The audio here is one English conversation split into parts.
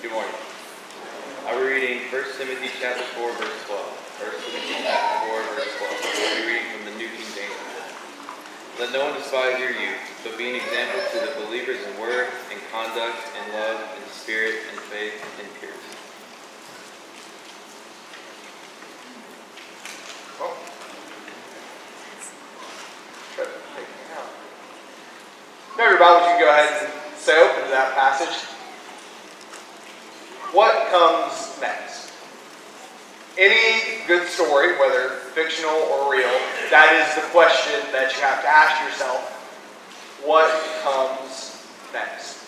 Good morning. I'll be reading 1 Timothy chapter 4, verse 12. 1 Timothy chapter 4, verse 12. I'll be reading from the New King James Version. Let no one despise your youth, but be an example to the believers in word, in conduct, in love, in spirit, in faith, and purity. Good. If you have your Bibles, you can go ahead and say open to that passage. What comes next? Any good story, whether fictional or real, that is the question that you have to ask yourself. What comes next?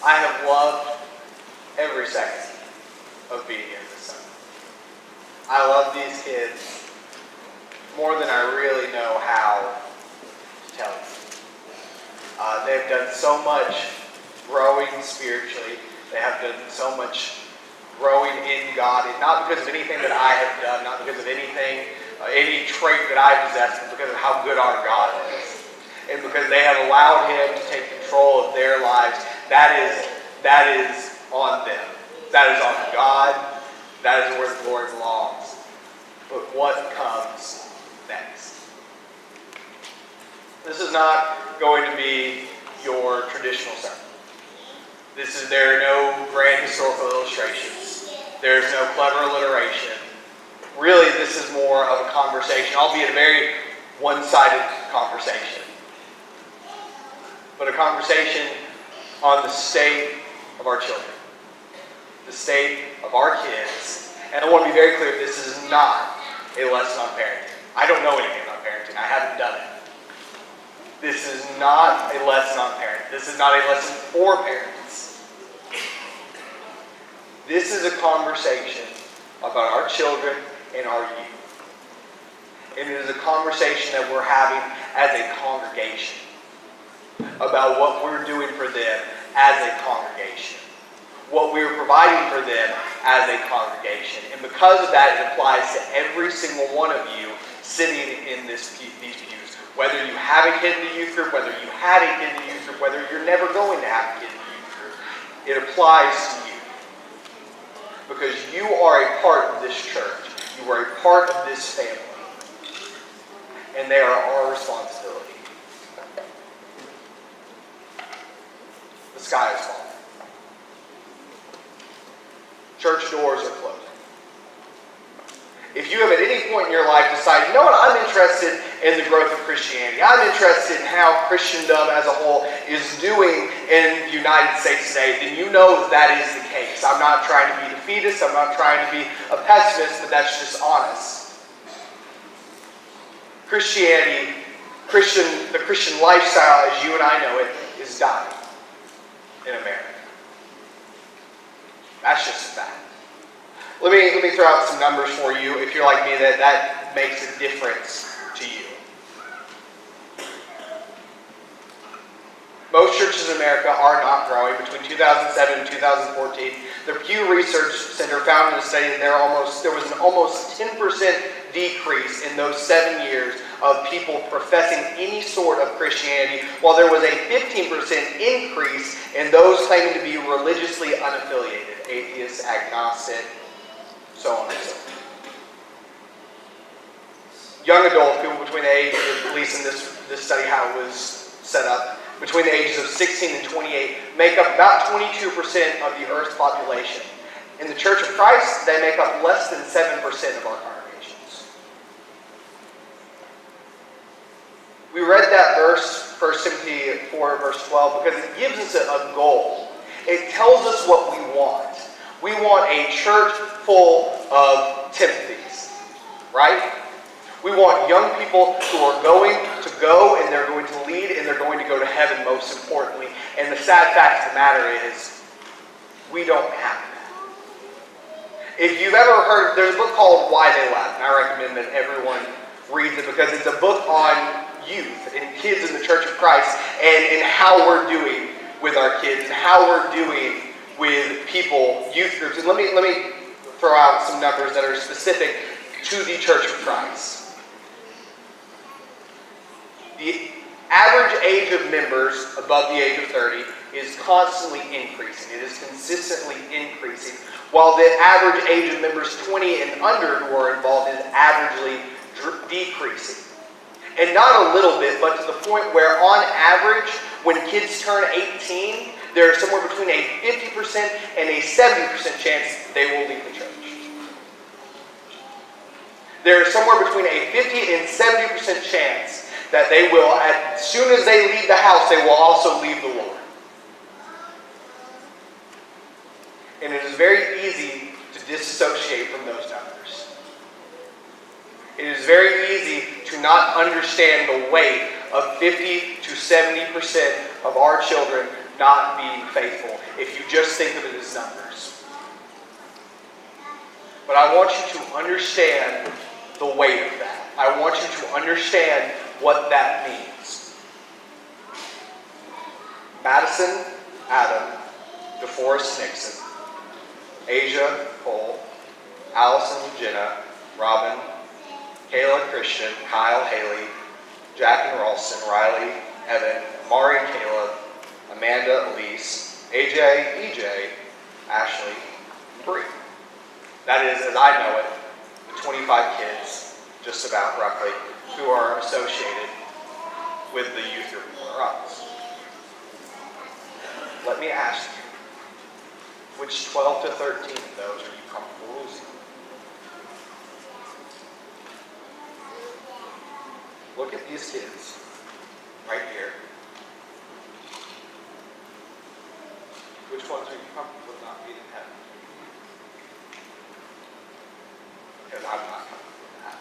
I have loved every second of being here this summer. I love these kids more than I really know how to tell you. They've done so much growing spiritually. They have done so much growing in God, and not because of anything that I have done, not because of anything, any trait that I possess, but because of how good our God is. And because they have allowed Him to take control of their lives. That is on them. That is on God. That is where the glory belongs. But what comes next? This is not going to be your traditional sermon. There are no grand historical illustrations. There's no clever alliteration. Really, this is more of a conversation, albeit a very one-sided conversation. But a conversation on the state of our children, the state of our kids. And I want to be very clear, this is not a lesson on parenting. I don't know anything about parenting. I haven't done it. This is not a lesson on parenting. This is not a lesson for parents. This is a conversation about our children and our youth. And it is a conversation that we're having as a congregation about what we're doing for them as a congregation, what we're providing for them as a congregation. And because of that, it applies to every single one of you sitting in these pews. Whether you have a kid in the youth group, whether you had a kid in the youth group, whether you're never going to have a kid in the youth group, it applies to you. Because you are a part of this church. You are a part of this family. And they are our responsibility. The sky is falling. Church doors are closing. If you have at any point in your life decided, you know what, I'm interested in the growth of Christianity. I'm interested in how Christendom as a whole is doing in the United States today, then you know that is the case. I'm not trying to be defeatist. I'm not trying to be a pessimist, but that's just honest. Christianity, the Christian lifestyle as you and I know it, is dying in America. That's just a fact. Let me throw out some numbers for you. If you're like me, that makes a difference to you. Most churches in America are not growing. Between 2007 and 2014, the Pew Research Center found in a study that there was an almost 10% decrease in those 7 years of people professing any sort of Christianity, while there was a 15% increase in those claiming to be religiously unaffiliated, atheists, agnostic, so on and so forth. Young adults, people between the age, at least in this study how it was set up, between the ages of 16 and 28, make up about 22% of the Earth's population. In the Church of Christ, they make up less than 7% of our congregations. We read that verse, 1 Timothy 4, verse 12, because it gives us a goal. It tells us what we want. We want a church full of Timothys, right? We want young people who are going to go and they're going to lead and they're going to go to heaven most importantly. And the sad fact of the matter is, we don't have that. If you've ever heard, there's a book called Why They Laugh, and I recommend that everyone reads it because it's a book on youth and kids in the Church of Christ and how we're doing with our kids and how we're doing with people, youth groups. And let me throw out some numbers that are specific to the Church of Christ. The average age of members above the age of 30 is constantly increasing. It is consistently increasing, while the average age of members 20 and under who are involved is averagely decreasing. And not a little bit, but to the point where on average, when kids turn 18, there is somewhere between a 50% and a 70% chance they will leave the church. There is somewhere between a 50 and 70% chance that they will, as soon as they leave the house, they will also leave the Lord. And it is very easy to disassociate from those numbers. It is very easy to not understand the weight of 50 to 70% of our children not being faithful if you just think of it as numbers. But I want you to understand the weight of that. I want you to understand what that means. Madison, Adam, DeForest Nixon, Asia, Cole, Allison, Jenna, Robin, Kayla, Christian, Kyle, Haley, Jack and Ralston, Riley, Evan, Amari, Caleb, Amanda, Elise, AJ, EJ, Ashley, and Bree. That is, as I know it, the 25 kids, just about roughly, who are associated with the youth group in Rocks. Let me ask you, which 12 to 13 of those are you comfortable losing? Look at these kids right here. Which ones are you comfortable with not being in heaven? Because I'm not comfortable with that.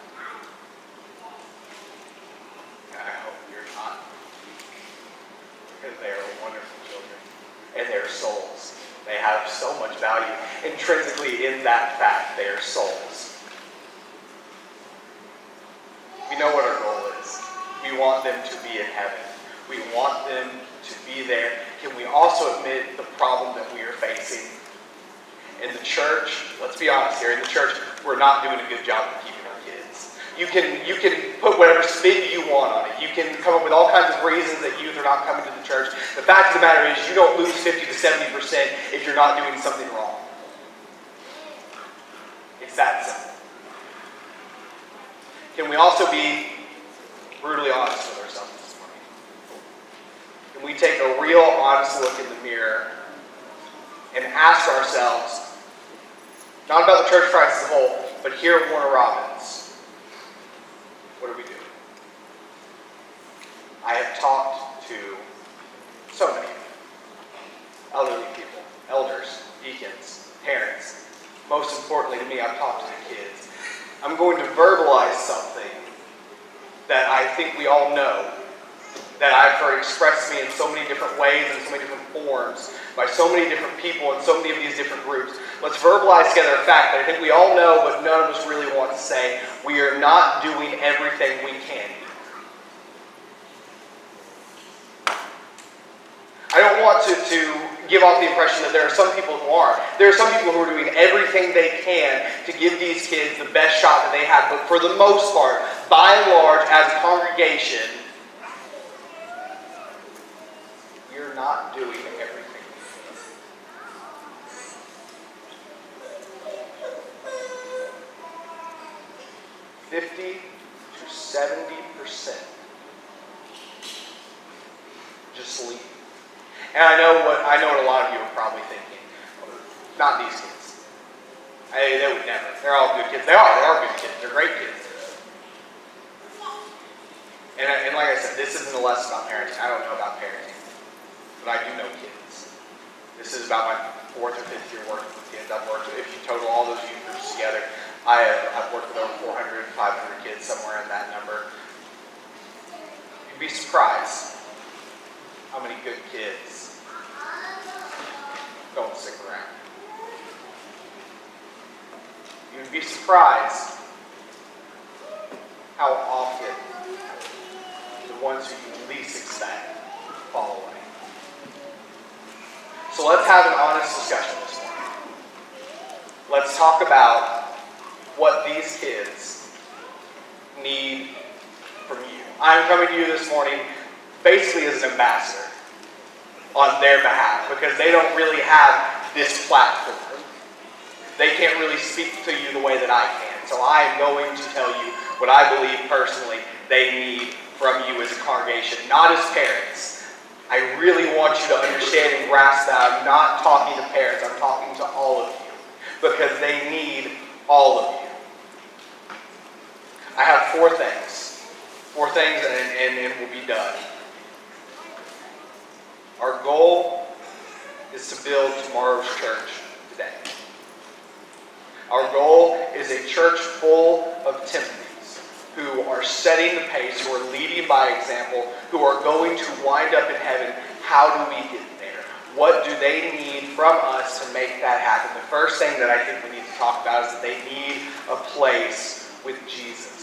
And I hope you're not. Because they are wonderful children. And they're souls. They have so much value intrinsically in that fact. They are souls. We know what our goal is. We want them to be in heaven. We want them to be there. Can we also admit the problem that we are facing? In the church, let's be honest here, in the church, we're not doing a good job of keeping our kids. You can put whatever spin you want on it. You can come up with all kinds of reasons that youth are not coming to the church. The fact of the matter is you don't lose 50 to 70% if you're not doing something wrong. It's that simple. Can we also be brutally honest with ourselves this morning? Can we take a real honest look in the mirror and ask ourselves, not about the church of Christ as a whole, but here at Warner Robins, what are we doing? I have talked to so many elderly people, elders, deacons, parents. Most importantly to me, I've talked to the kids. I'm going to verbalize something that I think we all know, that I've heard expressed to me in so many different ways and so many different forms by so many different people and so many of these different groups. Let's verbalize together a fact that I think we all know, but none of us really want to say. We are not doing everything we can do. I don't want to give off the impression that there are some people who aren't. There are some people who are doing everything they can to give these kids the best shot that they have. But for the most part, by and large, as a congregation, we're not doing everything. 50 to 70% just leave. And I know what a lot of you are probably thinking. Not these kids. They would never. They're all good kids. They are good kids. They're great kids. And like I said, this isn't a lesson about parenting. I don't know about parenting. But I do know kids. This is about my 4th or 5th year working with kids. I've worked with, if you total all those youth groups together, I've worked with over 400, 500 kids, somewhere in that number. You'd be surprised how many good kids don't stick around. You'd be surprised how often the ones who you least expect fall away. So let's have an honest discussion this morning. Let's talk about what these kids need from you. I'm coming to you this morning basically as an ambassador on their behalf, because they don't really have this platform. They can't really speak to you the way that I can. So I am going to tell you what I believe personally they need from you as a congregation, not as parents. I really want you to understand and grasp that I'm not talking to parents, I'm talking to all of you, because they need all of you. I have four things, and we'll be done. Our goal is to build tomorrow's church today. Our goal is a church full of Timothys who are setting the pace, who are leading by example, who are going to wind up in heaven. How do we get there? What do they need from us to make that happen? The first thing that I think we need to talk about is that they need a place with Jesus.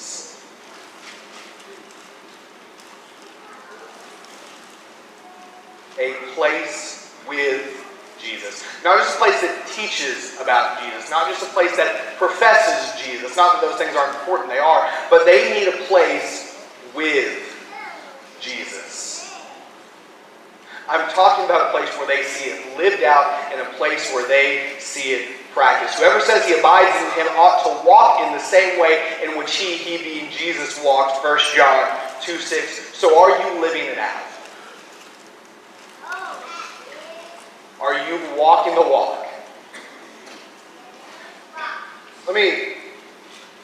A place with Jesus. Not just a place that teaches about Jesus. Not just a place that professes Jesus. Not that those things aren't important, they are. But they need a place with Jesus. I'm talking about a place where they see it lived out and a place where they see it practiced. Whoever says he abides in him ought to walk in the same way in which he being Jesus, walked. 1 John 2:6. So are you living it out? Are you walking the walk? Let me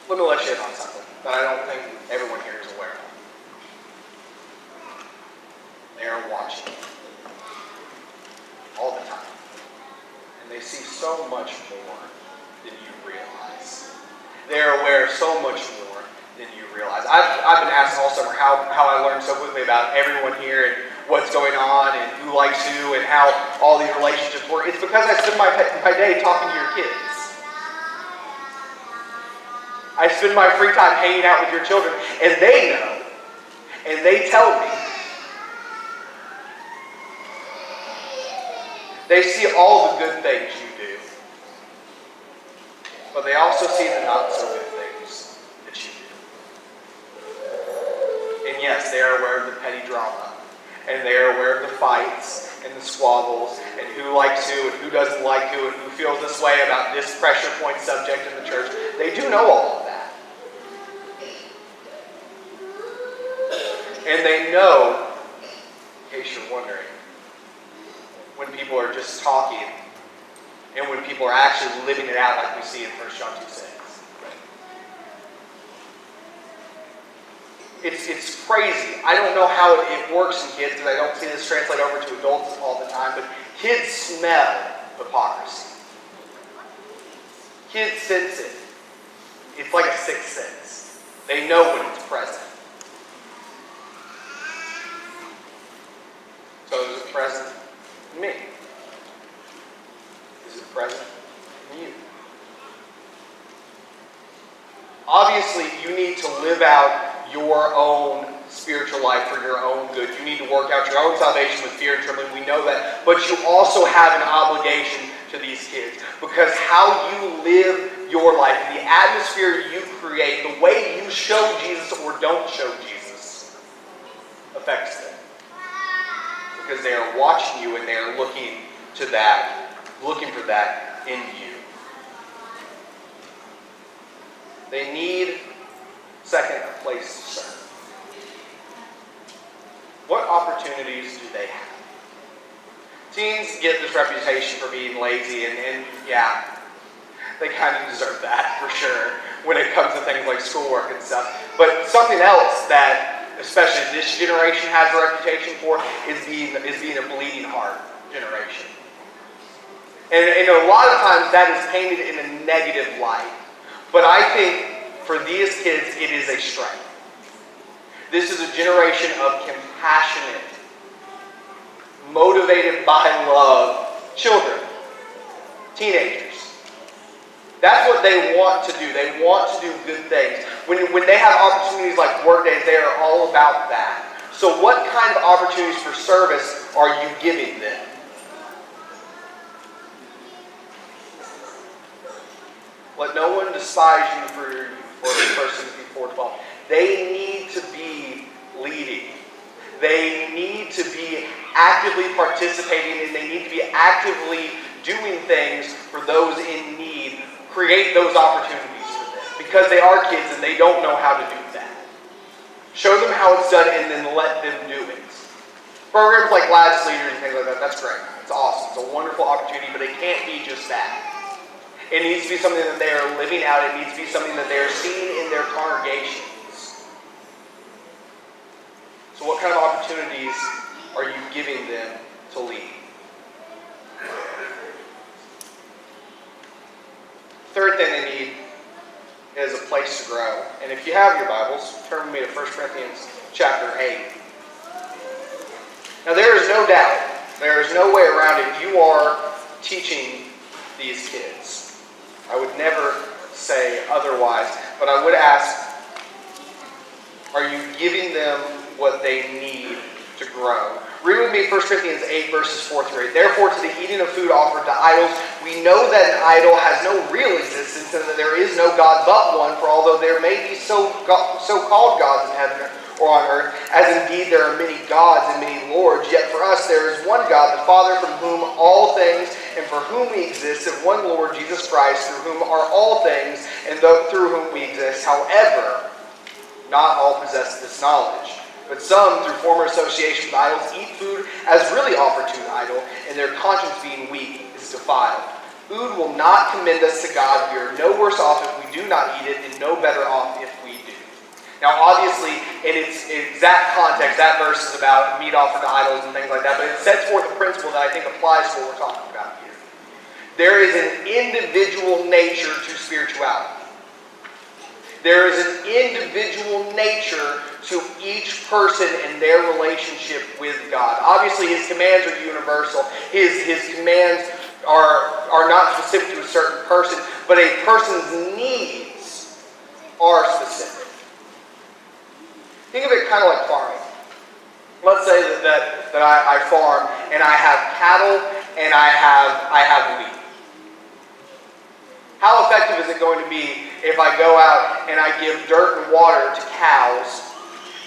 let you in on something that I don't think everyone here is aware of. They are watching all the time. And they see so much more than you realize. They are aware of so much more than you realize. I've been asked all summer how I learned so quickly about everyone here and what's going on and who likes who and how all these relationships work. It's because I spend my day talking to your kids. I spend my free time hanging out with your children, and they know, and they tell me. They see all the good things you do, but they also see the not so good things that you do. And yes, they are aware of the petty drama. And they are aware of the fights and the squabbles and who likes who and who doesn't like who and who feels this way about this pressure point subject in the church. They do know all of that. And they know, in case you're wondering, when people are just talking and when people are actually living it out like we see in 1 John 2:6. It's crazy. I don't know how it works in kids because I don't see this translate over to adults all the time, but kids smell hypocrisy. Kids sense it. It's like a sixth sense. They know when it's present. So is it present in me? Is it present in you? Obviously, you need to live out your own spiritual life for your own good. You need to work out your own salvation with fear and trembling. We know that. But you also have an obligation to these kids. Because how you live your life, the atmosphere you create, the way you show Jesus or don't show Jesus affects them. Because they are watching you and they are looking for that in you. They need, second, a place to serve. What opportunities do they have? Teens get this reputation for being lazy, and yeah, they kind of deserve that for sure when it comes to things like schoolwork and stuff. But something else that especially this generation has a reputation for is being a bleeding heart generation. And a lot of times that is painted in a negative light. But I think for these kids, it is a strength. This is a generation of compassionate, motivated by love children, teenagers. That's what they want to do. They want to do good things. When they have opportunities like work days, they are all about that. So what kind of opportunities for service are you giving them? Let no one despise you for your youth, for the persons before 12. They need to be leading. they need to be actively participating and they need to be actively doing things for those in need. Create those opportunities for them because they are kids and they don't know how to do that. Show them how it's done and then let them do it. Programs like Lads Leaders and things like that, that's great. It's awesome. It's a wonderful opportunity, but it can't be just that. It needs to be something that they are living out. It needs to be something that they are seeing in their congregations. So what kind of opportunities are you giving them to lead? Third thing they need is a place to grow. And if you have your Bibles, turn with me to 1 Corinthians chapter 8. Now there is no doubt, there is no way around it, you are teaching these kids. I would never say otherwise, but I would ask, are you giving them what they need to grow? Read with me 1 Corinthians 8, verses 4 through 8. Therefore, to the eating of food offered to idols, we know that an idol has no real existence and that there is no God but one, for although there may be so-called gods in heaven or on earth, as indeed there are many gods and many lords, yet for us there is one God, the Father, from whom all things and for whom we exist, and one Lord, Jesus Christ, through whom are all things and through whom we exist. However, not all possess this knowledge. But some, through former association with idols, eat food as really offered to an idol, and their conscience being weak is defiled. Food will not commend us to God. We are no worse off if we do not eat it, and no better off if we do. Now, obviously, in its exact context, that verse is about meat offered to idols and things like that, but it sets forth a principle that I think applies to what we're talking about here. There is an individual nature to spirituality. There is an individual nature to each person and their relationship with God. Obviously, His commands are universal. His commands are not specific to a certain person, but a person's needs are specific. Think of it kind of like farming. Let's say that I farm and I have cattle and I have wheat. How effective is it going to be if I go out and I give dirt and water to cows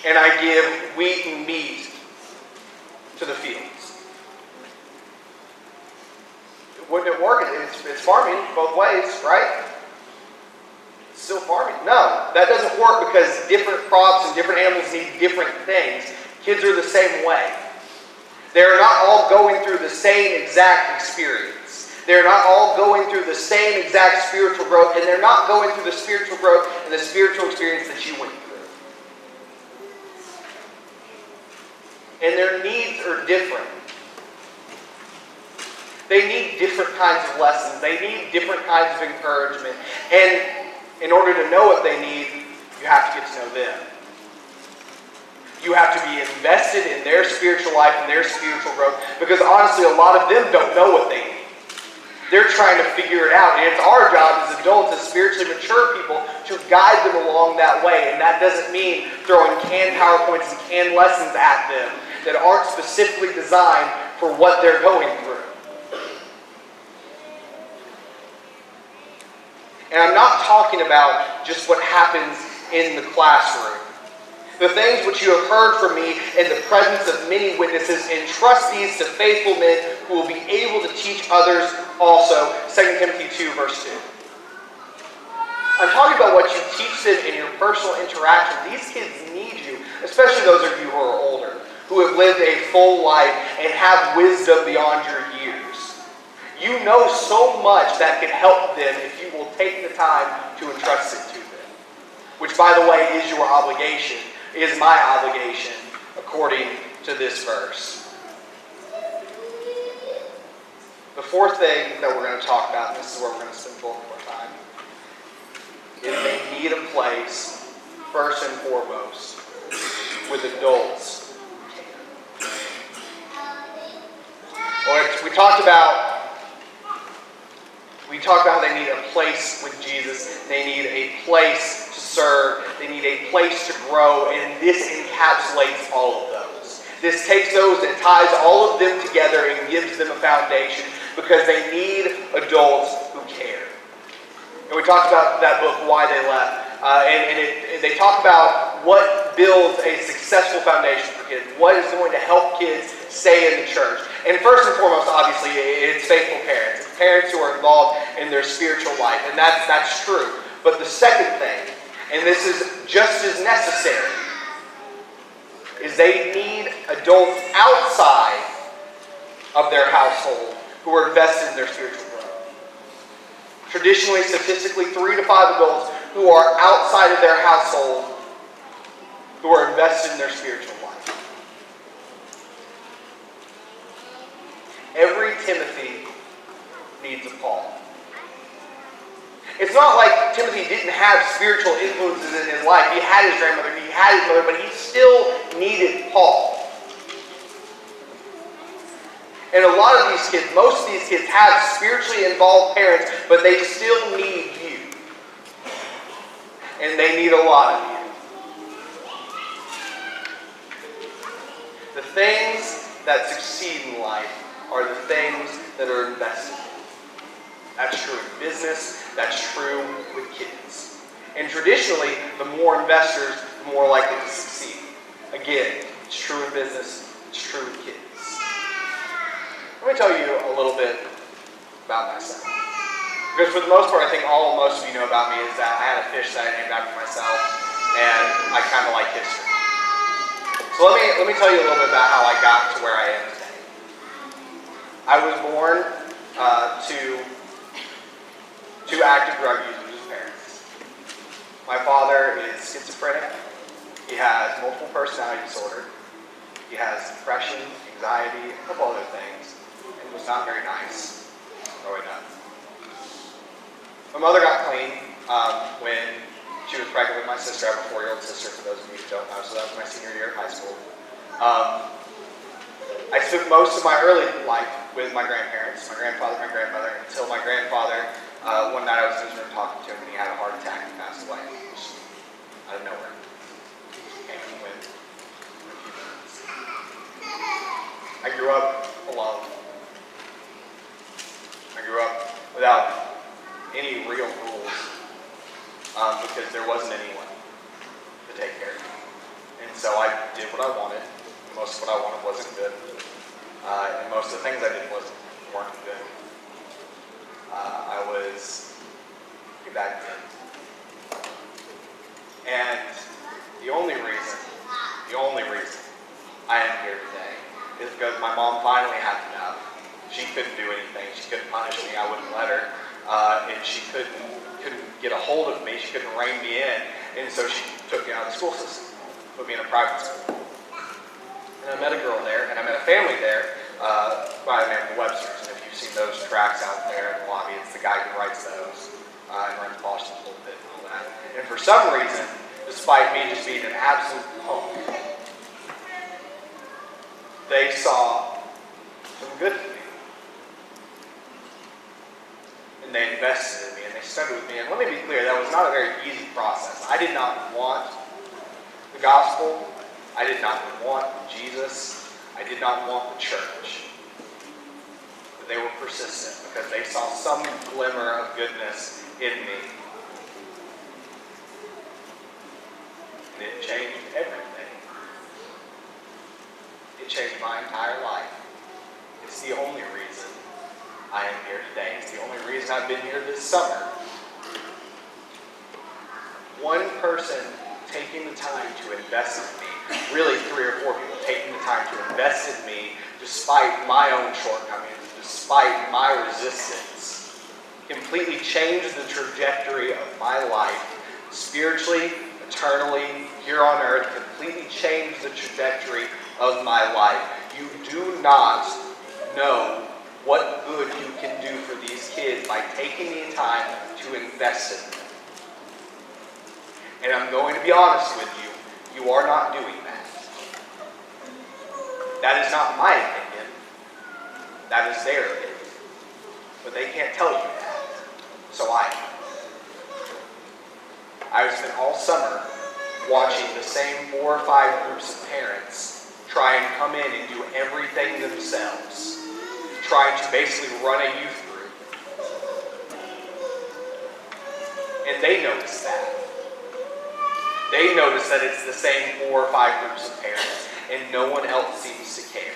and I give wheat and meat to the fields? Wouldn't it work? It's farming both ways, right? It's still farming. No, that doesn't work because different crops and different animals need different things. Kids are the same way. They're not all going through the same exact experience. They're not all going through the same exact spiritual growth, and they're not going through the spiritual growth and the spiritual experience that you went through. And their needs are different. They need different kinds of lessons. They need different kinds of encouragement. And in order to know what they need, you have to get to know them. You have to be invested in their spiritual life and their spiritual growth, because honestly, a lot of them don't know what they need. They're trying to figure it out, and it's our job as adults, as spiritually mature people, to guide them along that way. And that doesn't mean throwing canned PowerPoints and canned lessons at them that aren't specifically designed for what they're going through. And I'm not talking about just what happens in the classroom. The things which you have heard from me in the presence of many witnesses, entrust these to faithful men who will be able to teach others also. 2 Timothy 2, verse 2. I'm talking about what you teach them in your personal interaction. These kids need you, especially those of you who are older, who have lived a full life and have wisdom beyond your years. You know so much that can help them if you will take the time to entrust it to them. Which, by the way, is your obligation. Is my obligation, according to this verse. The fourth thing that we're going to talk about, and this is where we're going to spend the bulk of our time, is they need a place, first and foremost, with adults. We talked about how they need a place with Jesus. They need a place to serve. They need a place to grow, and this encapsulates all of those. This takes those and ties all of them together and gives them a foundation, because they need adults who care. And we talked about that book, Why They Left, and they talk about what builds a successful foundation for kids? What is going to help kids stay in the church? And first and foremost, obviously, it's faithful parents. It's parents who are involved in their spiritual life, and that's true. But the second thing, and this is just as necessary, is they need adults outside of their household who are invested in their spiritual growth. Traditionally, statistically, 3 to 5 adults who are outside of their household who are invested in their spiritual life. Every Timothy needs a Paul. It's not like Timothy didn't have spiritual influences in his life. He had his grandmother, he had his mother, but he still needed Paul. And a lot of these kids, most of these kids have spiritually involved parents, but they still need you. And they need a lot of you. The things that succeed in life are the things that are invested in. That's true in business. That's true with kids. And traditionally, the more investors, the more likely to succeed. Again, it's true in business. It's true with kids. Let me tell you a little bit about myself. Because for the most part, I think most of you know about me is that I had a fish that I named after myself, and I kind of like history. So let me tell you a little bit about how I got to where I am today. I was born to two active drug users as parents. My father is schizophrenic. He has multiple personality disorder. He has depression, anxiety, a couple other things, and was not very nice growing up. My mother got clean when she was pregnant with my sister. I have a 4-year-old sister, for those of you who don't know, so that was my senior year of high school. I spent most of my early life with my grandparents, my grandfather, my grandmother, until my grandfather, one night I was in his room talking to him, and he had a heart attack and passed away. Just out of nowhere. Came from the wind. I grew up alone. I grew up without any real rules because there wasn't anyone to take care of me. And so I did what I wanted. Most of what I wanted wasn't good. And most of the things I did weren't good. I was a bad kid. And the only reason I am here today is because my mom finally had enough. She couldn't do anything. She couldn't punish me. I wouldn't let her. And she couldn't get a hold of me. She couldn't rein me in. And so she took me out of the school system, put me in a private school. And I met a girl there, and I met a family there by the name of the Websters. And if you've seen those tracks out there in the lobby, it's the guy who writes those and runs Boston a little bit and all that. And for some reason, despite me just being an absolute punk, they saw some good in me. And they invested in me, and they stuck with me. And let me be clear, that was not a very easy process. I did not want the gospel. I did not want Jesus. I did not want the church. But they were persistent because they saw some glimmer of goodness in me. And it changed everything. It changed my entire life. It's the only reason I am here today. It's the only reason I've been here this summer. One person taking the time to invest in me, really 3 or 4 people taking the time to invest in me despite my own shortcomings, despite my resistance, completely changed the trajectory of my life, spiritually, eternally, here on earth, completely changed the trajectory of my life. You do not know what good you can do for these kids by taking the time to invest in them. And I'm going to be honest with you, you are not doing that. That is not my opinion. That is their opinion. But they can't tell you that. So I spent all summer watching the same 4 or 5 groups of parents try and come in and do everything themselves, trying to basically run a youth group. And they notice that. They notice that it's the same 4 or 5 groups of parents. and no one else seems to care.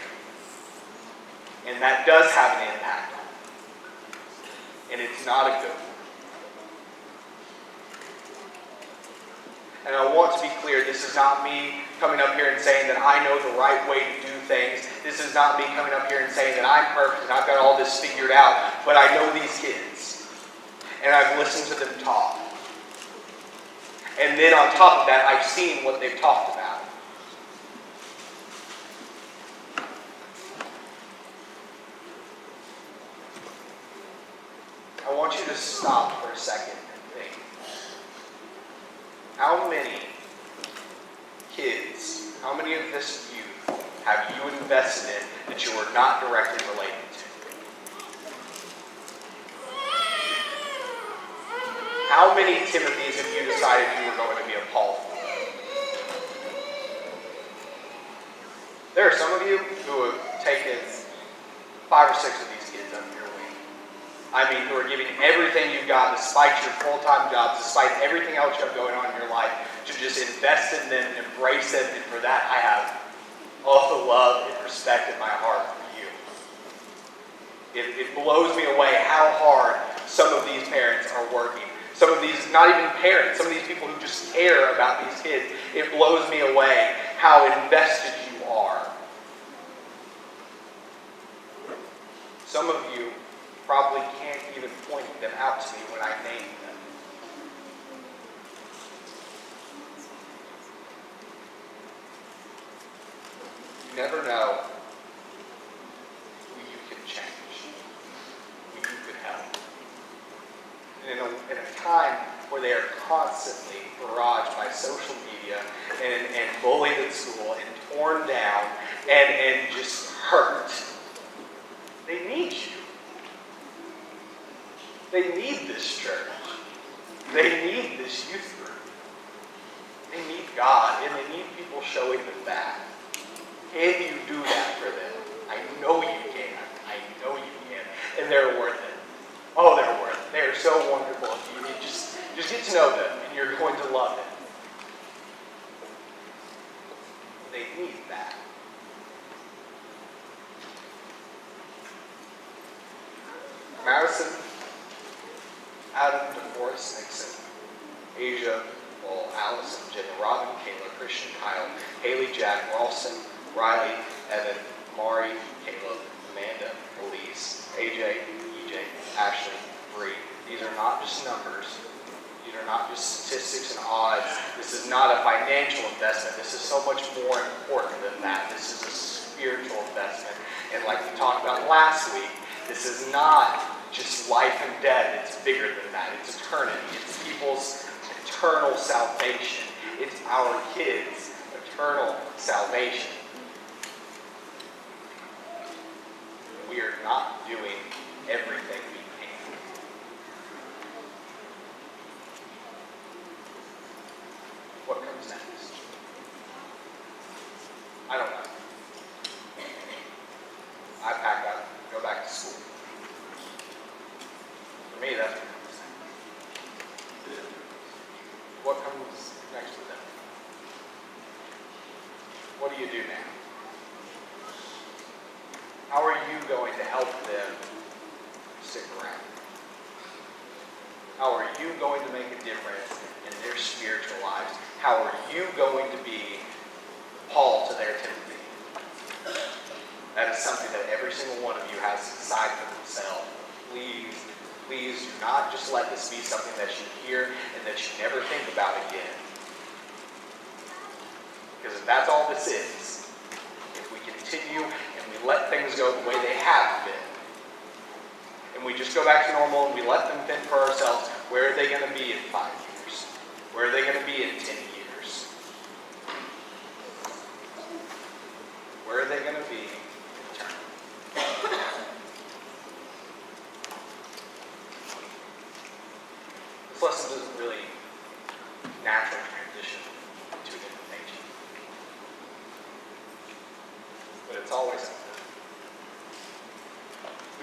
And that does have an impact on them. And it's not a good one. And I want to be clear, this is not me coming up here and saying that I know the right way to do things. This is not me coming up here and saying that I'm perfect and I've got all this figured out. But I know these kids. And I've listened to them talk. And then on top of that, I've seen what they've talked about. I want you to stop for a second and think. How many kids, how many of this youth have you invested in that you are not directly related to? How many Timothys have you decided you were going to be a Paul for? There are some of you who have taken 5 or 6 of these kids under your wing. I mean, who are giving everything you've got, despite your full-time jobs, despite everything else you have going on in your life, to just invest in them, embrace them, and for that I have all the love and respect in my heart for you. It blows me away how hard some of these parents are working. Some of these, not even parents, some of these people who just care about these kids. It blows me away how invested you are. Some of you probably can't even point them out to me when I name them. You never know who you can change, who you could help. And in a time where they are constantly barraged by social media and bullied at school and torn down and just hurt, they need you. They need this church. They need this youth group. They need God, and they need people showing them that. Can you do that for them? I know you can. I know you can. And they're worth it. Oh, they're worth it. They are so wonderful. You just get to know them, and you're going to love them. They need that. Madison, Adam, DeForest, Nixon, Asia, Paul, Allison, Jenna, Robin, Kayla, Christian, Kyle, Haley, Jack, Ralston, Riley, Evan, Mari, Caleb, Amanda, Elise, AJ, EJ, Ashley, Bree. These are not just numbers. These are not just statistics and odds. This is not a financial investment. This is so much more important than that. This is a spiritual investment. And like we talked about last week, this is not just life and death. It's bigger than that. It's eternity. It's people's eternal salvation. It's our kids' eternal salvation. We are not doing everything we can. What comes next? I don't know. I pack up, go back to school. For me, that's what comes next. What comes next for them? What do you do now? How are you going to help them stick around? How are you going to make a difference in their spiritual lives? How are you going to be Paul to their Timothy? That is something that every single one of you has to decide for themselves. Please do not just let this be something that you hear and that you never think about again. Because if that's all this is, if we continue and we let things go the way they have been, and we just go back to normal and we let them think for ourselves, where are they going to be in 5 years? Where are they going to be in 10 years? Where are they going to be in eternity? This lesson doesn't really naturally transition to an invitation. But it's always up there.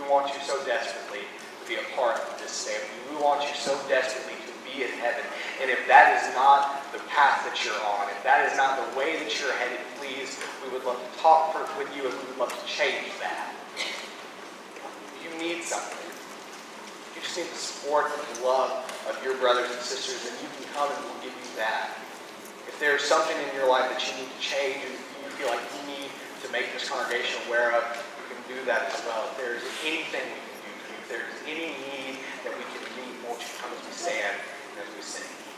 We want you so desperately to be a part of this family. We want you so desperately to be in heaven. And if that is not the path that you're on, if that is not the way that you're headed, please, we we would love to talk with you, and we would love to change that. If you need something, you just need the support and the love of your brothers and sisters, and you can come and we'll give you that. If there's something in your life that you need to change, and you feel like you need to make this congregation aware of, you can do that as well. If there's anything we can do for you, if there's any need that we can meet, won't you come as we stand and as we sing.